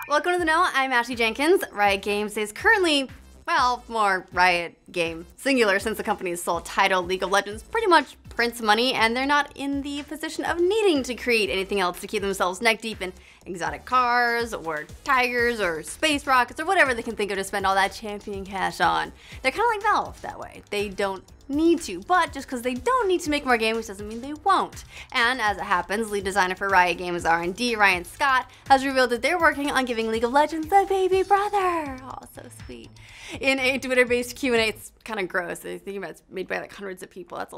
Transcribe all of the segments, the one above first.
Welcome to the Know. I'm Ashley Jenkins. Riot Games is currently, well, more Riot Game singular since the company's sole title, League of Legends, pretty much prints money, and they're not in the position of needing to create anything else to keep themselves neck deep in exotic cars, or tigers, or space rockets, or whatever they can think of to spend all that champion cash on. They're kind of like Valve that way. They don't need to, but just because they don't need to make more games doesn't mean they won't. And as it happens, lead designer for Riot Games R&D, Ryan Scott, has revealed that they're working on giving League of Legends a baby brother. Oh, so sweet. In a Twitter-based Q&A, it's kind of gross. I think about it's made by like hundreds of people. That's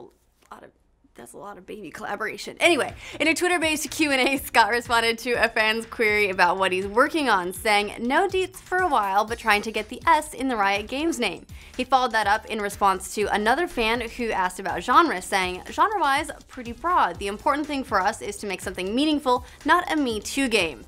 a lot of baby collaboration. Anyway, in a Twitter-based Q&A, Scott responded to a fan's query about what he's working on, saying, "No deets for a while, but trying to get the S in the Riot Games name." He followed that up in response to another fan who asked about genre, saying, "Genre-wise, pretty broad. The important thing for us is to make something meaningful, not a Me Too game."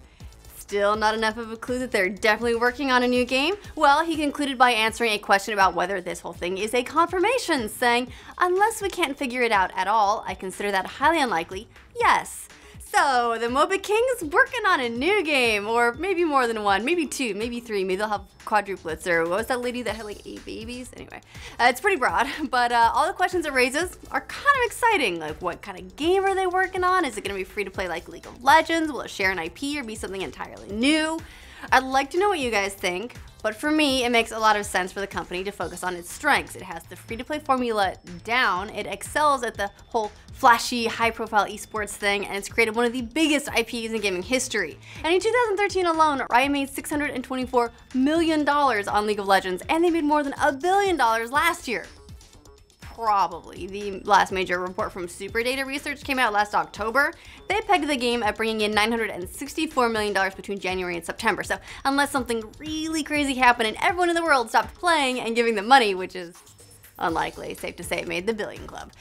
Still not enough of a clue that they're definitely working on a new game? Well, he concluded by answering a question about whether this whole thing is a confirmation, saying, "Unless we can't figure it out at all, I consider that highly unlikely, yes." So, the MOBA King's working on a new game, or maybe more than one, maybe two, maybe three, maybe they'll have quadruplets, or what was that lady that had like 8 babies? Anyway, it's pretty broad, but all the questions it raises are kind of exciting. Like, what kind of game are they working on? Is it going to be free to play like League of Legends? Will it share an IP or be something entirely new? I'd like to know what you guys think, but for me, it makes a lot of sense for the company to focus on its strengths. It has the free-to-play formula down, it excels at the whole flashy, high-profile esports thing, and it's created one of the biggest IPs in gaming history. And in 2013 alone, Riot made $624 million on League of Legends, and they made more than $1 billion last year. Probably. The last major report from Super Data Research came out last October. They pegged the game at bringing in $964 million between January and September. So unless something really crazy happened and everyone in the world stopped playing and giving them money, which is unlikely, safe to say it made the billion club.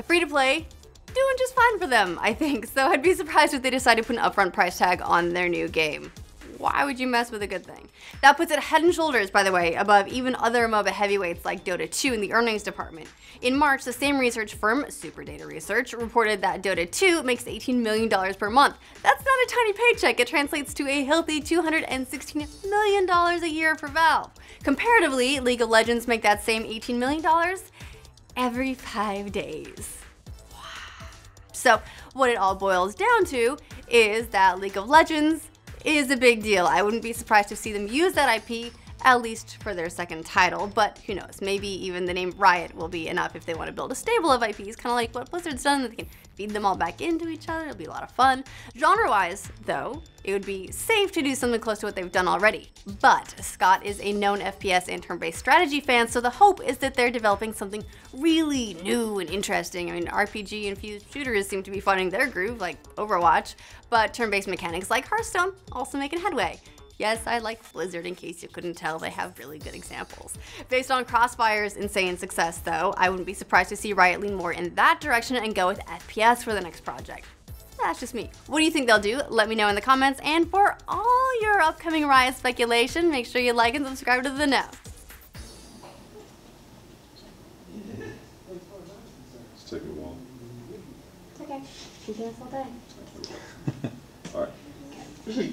Free-to-play, doing just fine for them, I think. So I'd be surprised if they decided to put an upfront price tag on their new game. Why would you mess with a good thing? That puts it head and shoulders, by the way, above even other MOBA heavyweights like Dota 2 in the earnings department. In March, the same research firm, Super Data Research, reported that Dota 2 makes $18 million per month. That's not a tiny paycheck. It translates to a healthy $216 million a year for Valve. Comparatively, League of Legends make that same $18 million every 5 days. Wow. So what it all boils down to is that League of Legends is a big deal. I wouldn't be surprised to see them use that IP, at least for their second title, but who knows, maybe even the name Riot will be enough if they want to build a stable of IPs, kind of like what Blizzard's done, that they can feed them all back into each other. It'll be a lot of fun. Genre-wise, though, it would be safe to do something close to what they've done already. But Scott is a known FPS and turn-based strategy fan, so the hope is that they're developing something really new and interesting. I mean, RPG-infused shooters seem to be finding their groove, like Overwatch, but turn-based mechanics like Hearthstone also making headway. Yes, I like Blizzard, in case you couldn't tell. They have really good examples. Based on Crossfire's insane success, though, I wouldn't be surprised to see Riot lean more in that direction and go with FPS for the next project. That's just me. What do you think they'll do? Let me know in the comments. And for all your upcoming Riot speculation, make sure you like and subscribe to The Know. Let's take a walk. It's okay. You can do this all day. All right.